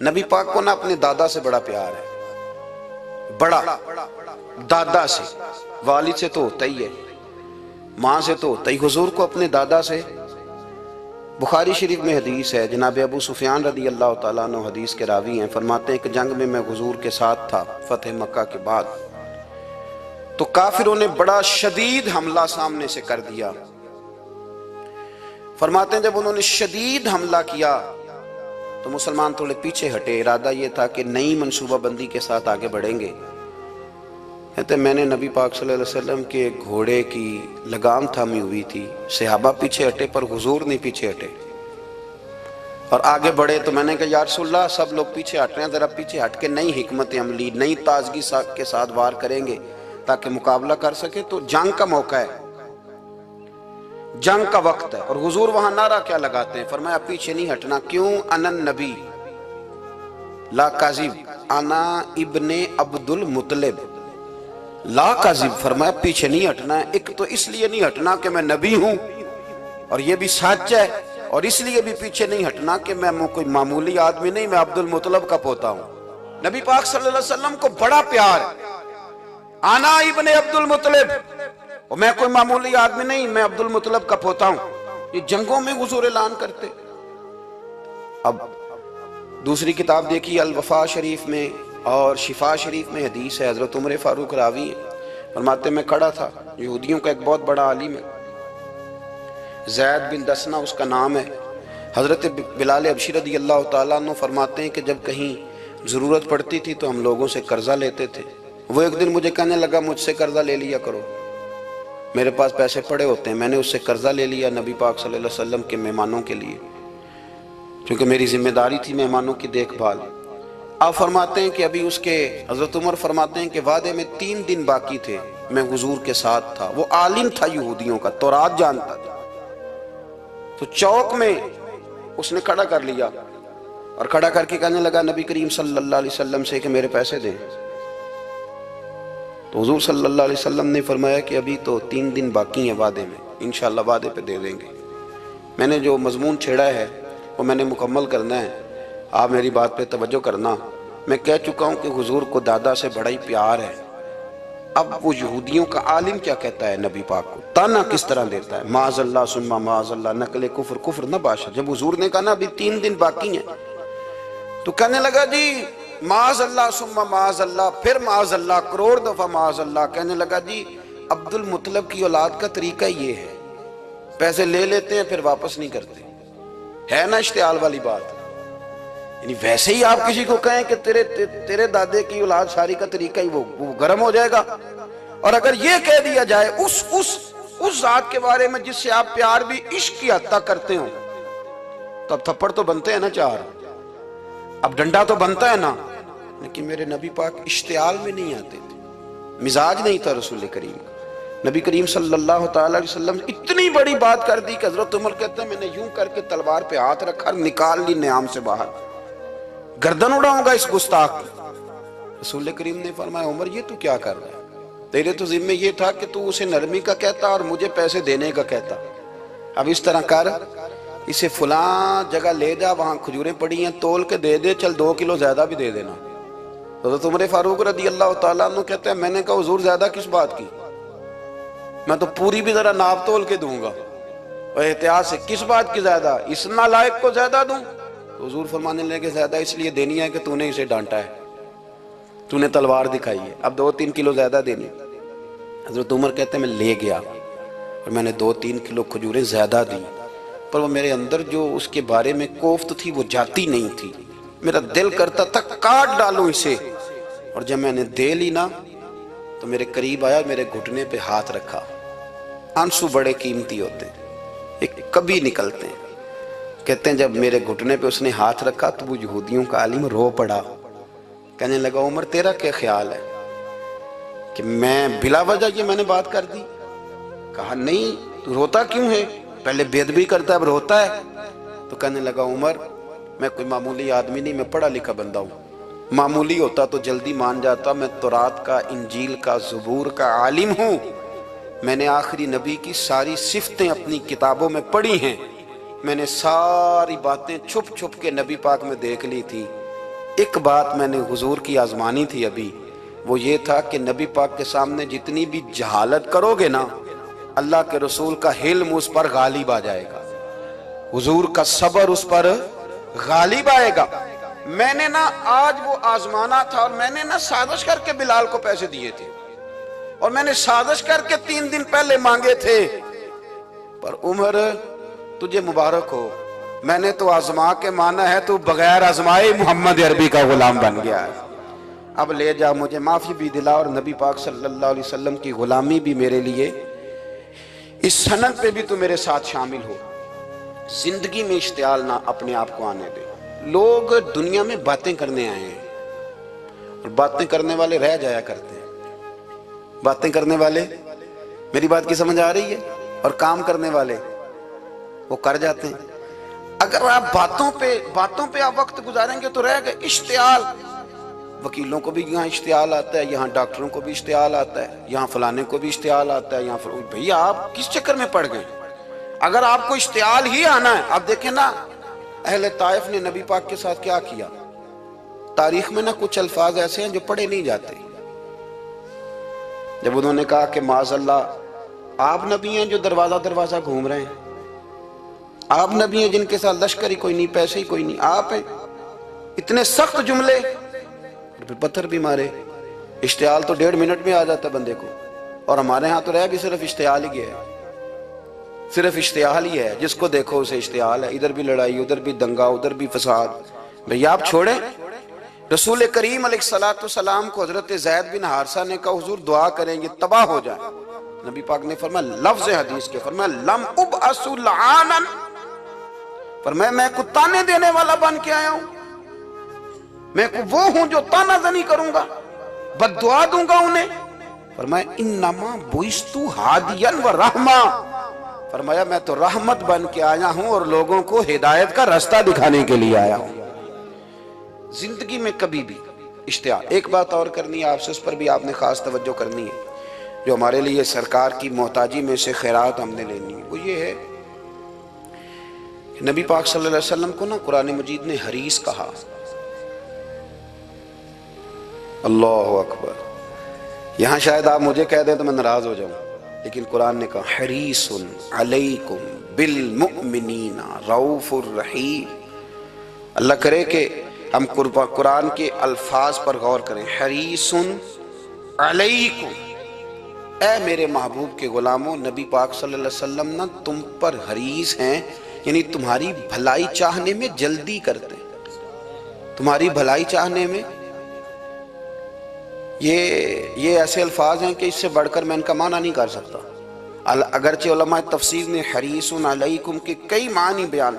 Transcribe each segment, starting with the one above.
نبی پاک کو نا اپنے دادا سے بڑا پیار ہے، بڑا دادا سے، والد سے تو ہوتا ہی ہے، ماں سے تو ہوتا ہی، حضور کو اپنے دادا سے۔ بخاری شریف میں حدیث ہے، جناب ابو سفیان رضی اللہ تعالیٰ عنہ حدیث کے راوی ہیں، فرماتے ہیں کہ جنگ میں حضور کے ساتھ تھا فتح مکہ کے بعد، تو کافروں نے بڑا شدید حملہ سامنے سے کر دیا۔ فرماتے ہیں جب انہوں نے شدید حملہ کیا تو مسلمان تھوڑے پیچھے ہٹے، ارادہ یہ تھا کہ نئی منصوبہ بندی کے ساتھ آگے بڑھیں گے۔ کہتے ہیں میں نے نبی پاک صلی اللہ علیہ وسلم کے گھوڑے کی لگام تھامی ہوئی تھی، صحابہ پیچھے ہٹے پر حضور نہیں پیچھے ہٹے اور آگے بڑھے، تو میں نے کہا یا رسول اللہ سب لوگ پیچھے ہٹ رہے ہیں، ذرا پیچھے ہٹ کے نئی حکمت عملی، نئی تازگی کے ساتھ وار کریں گے تاکہ مقابلہ کر سکے، تو جنگ کا موقع ہے، جنگ کا وقت ہے۔ اور حضور وہاں نعرہ کیا لگاتے ہیں؟ فرمایا پیچھے نہیں ہٹنا، کیوں؟ انا النبی لا کاذب، انا ابن عبد المطلب لا کاذب، فرمایا پیچھے نہیں ہٹنا ہے۔ ایک تو اس لیے نہیں ہٹنا کہ میں نبی ہوں اور یہ بھی سچ ہے، اور اس لیے بھی پیچھے نہیں ہٹنا کہ میں کوئی معمولی آدمی نہیں، میں عبد المطلب کا پوتا ہوں۔ نبی پاک صلی اللہ علیہ وسلم کو بڑا پیار ہے، انا ابن عبد المطلب، اور میں کوئی معمولی آدمی نہیں، میں عبد المطلب کا پوتا ہوں۔ یہ جنگوں میں حضور اعلان کرتے۔ اب دوسری کتاب دیکھیے الوفا شریف میں اور شفا شریف میں حدیث ہے، حضرت عمر فاروق راوی ہیں، فرماتے میں کھڑا تھا، یہودیوں کا ایک بہت بڑا عالم ہے، زید بن دسنا اس کا نام ہے، حضرت بلال حبشی رضی اللہ تعالیٰ عنہ فرماتے ہیں کہ جب کہیں ضرورت پڑتی تھی تو ہم لوگوں سے قرضہ لیتے تھے۔ وہ ایک دن مجھے کہنے لگا مجھ سے قرضہ لے لیا کرو، میرے پاس پیسے پڑے ہوتے ہیں۔ میں نے اس سے قرضہ لے لیا نبی پاک صلی اللہ علیہ وسلم کے مہمانوں کے لیے، کیونکہ میری ذمہ داری تھی مہمانوں کی دیکھ بھال۔ آپ فرماتے ہیں کہ ابھی اس کے حضرت عمر فرماتے ہیں کہ وعدے میں 3 دن باقی تھے، میں حضور کے ساتھ تھا، وہ عالم تھا یہودیوں کا، تورات جانتا تھا، تو چوک میں اس نے کھڑا کر لیا اور کھڑا کر کے کہنے لگا نبی کریم صلی اللہ علیہ وسلم سے کہ میرے پیسے دیں۔ تو حضور صلی اللہ علیہ وسلم نے فرمایا کہ ابھی تو 3 دن باقی ہیں وعدے میں، انشاءاللہ وعدے پہ دے دیں گے۔ میں نے جو مضمون چھیڑا ہے وہ میں نے مکمل کرنا ہے، آپ میری بات پہ توجہ کرنا۔ میں کہہ چکا ہوں کہ حضور کو دادا سے بڑا ہی پیار ہے۔ اب وہ یہودیوں کا عالم کیا کہتا ہے نبی پاک کو، تانا کس طرح دیتا ہے، معاذ اللہ ثم معاذ اللہ، نقل کفر کفر نہ باشا۔ جب حضور نے کہا نا ابھی 3 دن باقی ہیں تو کہنے لگا جی معاذ اللہ ثم معاذ اللہ، پھر معاذ اللہ، کروڑ دفعہ معاذ اللہ۔ کہنے لگا جی عبد المطلب کی اولاد کا طریقہ یہ ہے، پیسے لے لیتے ہیں پھر واپس نہیں کرتے، ہے نا اشتعال والی بات۔ یعنی ویسے ہی آپ کسی کو کہیں کہ تیرے دادے کی اولاد شاری کا طریقہ ہی وہ گرم ہو جائے گا، اور اگر یہ کہہ دیا جائے اس ذات کے بارے میں جس سے آپ پیار بھی عشق کی حد تک کرتے ہوں، تو اب تھپڑ تو بنتے ہیں نا 4، اب ڈنڈا تو بنتا ہے نا۔ لیکن میرے نبی پاک اشتعال میں نہیں آتے تھے، مزاج نہیں تھا رسول کریم کا۔ نبی کریم صلی اللہ تعالیٰ علیہ وسلم اتنی بڑی بات کر دی کہ حضرت عمر کہتے ہیں میں نے یوں کر کے تلوار پہ ہاتھ رکھا، نکال لی نیام سے باہر، گردن اڑاؤں گا اس گستاخ کی۔ رسول کریم نے فرمایا عمر یہ تو کیا کر رہا ہے، تیرے تو ذمہ یہ تھا کہ تو اسے نرمی کا کہتا اور مجھے پیسے دینے کا کہتا، اب اس طرح کر، اسے فلاں جگہ لے جا، وہاں کھجوریں پڑی ہیں تول کے دے دے، چل 2 کلو زیادہ بھی دے دینا۔ حضرت عمر فاروق رضی اللہ تعالیٰ عنہ کہتے ہیں میں نے کہا حضور زیادہ کس بات کی، میں تو پوری بھی ذرا ناپ تول کے دوں گا، اور احتیاط سے، کس بات کی زیادہ، اس نالائق کو زیادہ دوں؟ تو حضور فرمانے لگے زیادہ اس لیے دینی ہے کہ تو نے اسے ڈانٹا ہے، تو نے تلوار دکھائی ہے، اب 2-3 کلو زیادہ دینی۔ حضرت عمر کہتے ہیں میں لے گیا اور میں نے 2-3 کلو کھجوریں زیادہ دی، پر وہ میرے اندر جو اس کے بارے میں کوفت تھی وہ جاتی نہیں تھی، میرا دل کرتا تھا کاٹ ڈالوں اسے، اور جب میں نے دے لی نا تو میرے قریب آیا، میرے گھٹنے پہ ہاتھ رکھا۔ آنسو بڑے قیمتی ہوتے ہیں، ایک کبھی نکلتے ہیں۔ کہتے ہیں جب میرے گھٹنے پہ اس نے ہاتھ رکھا تو وہ یہودیوں کا عالم رو پڑا، کہنے لگا عمر تیرا کیا خیال ہے کہ میں بلا وجہ یہ میں نے بات کر دی؟ کہا نہیں، تو روتا کیوں ہے، پہلے بے ادبی کرتا ہے اب روتا ہے۔ تو کہنے لگا عمر میں کوئی معمولی آدمی نہیں، میں پڑھا لکھا بندہ ہوں، معمولی ہوتا تو جلدی مان جاتا، میں تورات کا، انجیل کا، زبور کا عالم ہوں، میں نے آخری نبی کی ساری صفتیں اپنی کتابوں میں پڑھی ہیں، میں نے ساری باتیں چھپ چھپ کے نبی پاک میں دیکھ لی تھی، ایک بات میں نے حضور کی آزمانی تھی ابھی، وہ یہ تھا کہ نبی پاک کے سامنے جتنی بھی جہالت کرو گے نا، اللہ کے رسول کا حلم اس پر غالب آ جائے گا، حضور کا صبر اس پر غالب آئے گا۔ میں نے نا آج وہ آزمانا تھا، اور میں نے نا سازش کر کے بلال کو پیسے دیے تھے، اور میں نے سازش کر کے 3 دن پہلے مانگے تھے، پر عمر تجھے مبارک ہو، میں نے تو آزما کے مانا ہے، تو بغیر آزمائے محمد عربی کا غلام بن گیا ہے، اب لے جا، مجھے معافی بھی دلا، اور نبی پاک صلی اللہ علیہ وسلم کی غلامی بھی میرے لیے اس سند پہ بھی تو میرے ساتھ شامل ہو۔ زندگی میں اشتعال نہ اپنے آپ کو آنے دے۔ لوگ دنیا میں باتیں کرنے آئے ہیں، اور باتیں کرنے والے رہ جایا کرتے ہیں، باتیں کرنے والے، میری بات کی سمجھ آ رہی ہے، اور کام کرنے والے وہ کر جاتے ہیں۔ اگر آپ باتوں پہ آپ وقت گزاریں گے تو رہ گئے۔ اشتعال، وکیلوں کو بھی یہاں اشتعال آتا ہے، یہاں ڈاکٹروں کو بھی اشتعال آتا ہے، یہاں فلانے کو بھی اشتعال آتا ہے، یہاں بھئی آپ کس چکر میں پڑ گئے؟ اگر آپ کو اشتعال ہی آنا ہے، آپ دیکھیں نا اہل طائف نے نبی پاک کے ساتھ کیا کیا۔ تاریخ میں نا کچھ الفاظ ایسے ہیں جو پڑھے نہیں جاتے۔ جب انہوں نے کہا کہ معاذ اللہ آپ نبی ہیں جو دروازہ دروازہ گھوم رہے ہیں، آپ نبی ہیں جن کے ساتھ لشکر ہی کوئی نہیں، پیسے ہی کوئی نہیں، آپ ہیں، اتنے سخت جملے، پھر پتھر بھی مارے۔ اشتعال تو 1.5 منٹ میں آ جاتا بندے کو، اور ہمارے ہاں تو رہ بھی صرف اشتعال ہی ہے، صرف اشتعال ہی ہے، جس کو دیکھو اسے اشتعال ہے، ادھر بھی لڑائی، ادھر بھی دنگا، ادھر بھی فساد۔ بھئی آپ چھوڑیں۔ رسول کریم علیہ السلام کو حضرت زید بن حارثہ نے کہا حضور دعا کریں گے تباہ ہو جائیں، نبی پاک نے فرمایا لفظ حدیث کے، فرمایا لم ابعث لعانا، فرمایا میں کو تانے دینے والا بن کے آیا ہوں، میں کو وہ ہوں جو تانا زنی کروں گا، بد دعا دوں گا انہیں۔ فرمایا انما بعثت ہادیا و رحمہ، فرمایا میں تو رحمت بن کے آیا ہوں اور لوگوں کو ہدایت کا راستہ دکھانے کے لیے آیا ہوں۔ زندگی میں کبھی بھی اشتعال۔ ایک بات اور کرنی ہے آپ سے، اس پر بھی آپ نے خاص توجہ کرنی ہے، جو ہمارے لیے سرکار کی محتاجی میں سے خیرات ہم نے لینی ہے، وہ یہ ہے کہ نبی پاک صلی اللہ علیہ وسلم کو نا قرآن مجید نے حریص کہا۔ اللہ اکبر۔ یہاں شاید آپ مجھے کہہ دیں تو میں ناراض ہو جاؤں، لیکن قرآن نے کہا حریص علیکم بالمؤمنین رؤوف الرحیم۔ اللہ کرے کہ ہم قرآن کے الفاظ پر غور کریں۔ حریص علیکم، اے میرے محبوب کے غلاموں، نبی پاک صلی اللہ علیہ وسلم نا تم پر حریص ہیں، یعنی تمہاری بھلائی چاہنے میں جلدی کرتے ہیں، تمہاری بھلائی چاہنے میں۔ یہ ایسے الفاظ ہیں کہ اس سے بڑھ کر میں ان کا معنی نہیں کر سکتا، اگرچہ علماء تفسیر نے حریص علیکم کے کئی معنی بیان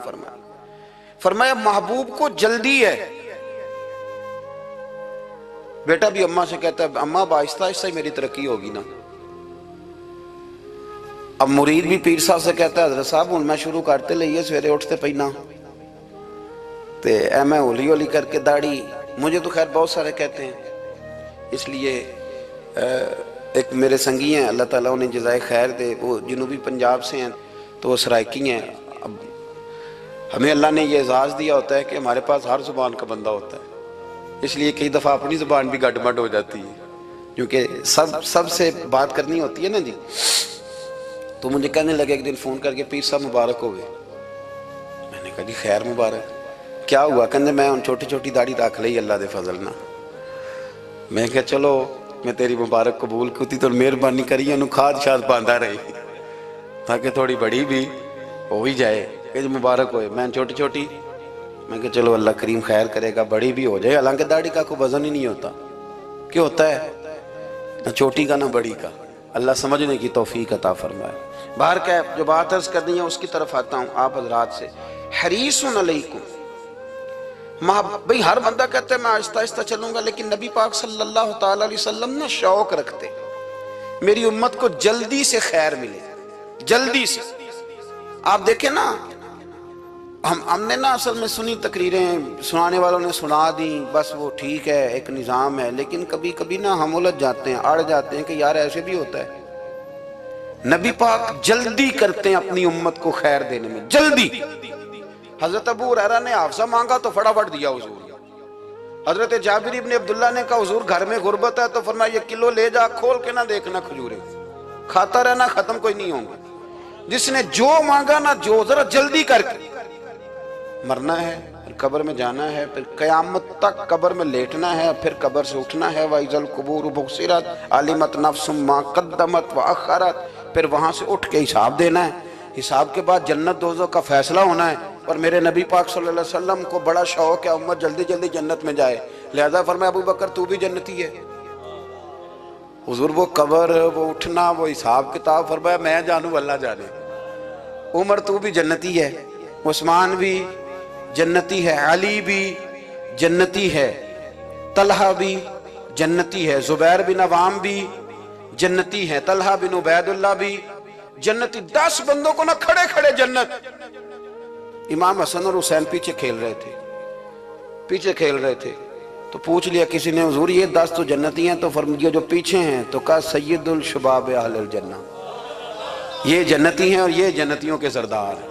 فرمایا محبوب کو جلدی ہے۔ بیٹا بھی اماں سے کہتا ہے اماں آہستہ آہستہ ہی میری ترقی ہوگی نا۔ اب مرید بھی پیر صاحب سے کہتا ہے حضرت صاحب ہوں میں شروع کرتے لئیے سویرے اٹھتے پہنا تے اے میں ہولی ہولی کر کے داڑھی، مجھے تو خیر بہت سارے کہتے ہیں، اس لیے ایک میرے سنگی ہیں اللہ تعالیٰ انہیں جزائے خیر دے، وہ جنوبی پنجاب سے ہیں تو وہ سرائکی ہیں۔ اب ہمیں اللہ نے یہ اعزاز دیا ہوتا ہے کہ ہمارے پاس ہر زبان کا بندہ ہوتا ہے، اس لیے کئی دفعہ اپنی زبان بھی گڈ مڈ ہو جاتی ہے، کیونکہ سب سے بات کرنی ہوتی ہے نا جی۔ تو مجھے کہنے لگے ایک دن فون کر کے پیر صاحب مبارک ہو گئے، میں نے کہا جی خیر مبارک، کیا ہوا؟ کہنے میں ان چھوٹی چھوٹی داڑھی رکھ لئی اللہ دے فضل نہ۔ میں کہا چلو میں تیری مبارک قبول کیتی تو مہربانی کری انہوں کھاد شاد باندھا رہی تاکہ تھوڑی بڑی بھی ہو ہی جائے کہ مبارک ہوئے۔ میں چھوٹی چھوٹی، میں کہا چلو اللہ کریم خیر کرے گا بڑی بھی ہو جائے، حالانکہ داڑھی کا کوئی وزن ہی نہیں ہوتا، کیوں ہوتا ہے نہ چھوٹی کا نہ بڑی کا، اللہ سمجھنے کی توفیق عطا فرمائے۔ باہر کا جو بات عرض کرنی ہے اس کی طرف آتا ہوں آپ حضرات سے۔ حریص علیکم، بھئی ہر بندہ کہتا ہے میں آہستہ آہستہ چلوں گا، لیکن نبی پاک صلی اللہ تعالیٰ علیہ وسلم نے شوق رکھتے میری امت کو جلدی سے خیر ملے، جلدی سے۔ آپ دیکھیں نا ہم نے نا اصل میں سنی تقریریں، سنانے والوں نے سنا دیں، بس وہ ٹھیک ہے ایک نظام ہے، لیکن کبھی کبھی نا ہم الجھ جاتے ہیں، اڑ جاتے ہیں کہ یار ایسے بھی ہوتا ہے۔ نبی پاک جلدی کرتے ہیں اپنی امت کو خیر دینے میں، جلدی۔ حضرت ابو ہریرہ نے حافظہ مانگا تو فٹافٹ دیا حضور، حضرت جابر ابن عبداللہ نے کہا حضور گھر میں غربت ہے، تو فرمایا یہ کلو لے جا، کھول کے نہ دیکھنا کھجوریں، کھاتا رہنا، ختم کوئی نہیں ہوں گا۔ جس نے جو مانگا نہ جو، ذرا جلدی کر کے، مرنا ہے، پھر قبر میں جانا ہے، پھر قیامت تک قبر میں لیٹنا ہے، پھر قبر سے اٹھنا ہے۔ وَإِذَا الْقُبُورُ بُعْثِرَتْ عَلِمَتْ نَفْسٌ مَا قَدَّمَتْ وَأَخَّرَتْ، پھر وہاں سے اٹھ کے حساب دینا ہے۔ حساب کے بعد جنت دوزخ کا فیصلہ ہونا ہے۔ اور میرے نبی پاک صلی اللہ علیہ وسلم کو بڑا شوق ہے امت جلدی جلدی جنت میں جائے، لہذا فرمایا ابو بکر تو بھی جنتی ہے۔ حضور وہ قبر، وہ اٹھنا، وہ حساب کتاب، فرمایا میں جانوں اللہ جانے۔ عمر تو بھی جنتی ہے، عثمان بھی جنتی ہے، علی بھی جنتی ہے، طلحہ بھی جنتی ہے، زبیر بن عوام بھی جنتی ہے، طلحہ بن عبید اللہ بھی جنتی۔ 10 بندوں کو نہ کھڑے کھڑے جنت۔ امام حسن اور حسین پیچھے کھیل رہے تھے، تو پوچھ لیا کسی نے حضور یہ 10 تو جنتی ہیں، تو فرمایا جو پیچھے ہیں، تو کہا سید الشباب اہل الجنہ، یہ جنتی ہیں اور یہ جنتیوں کے سردار ہیں۔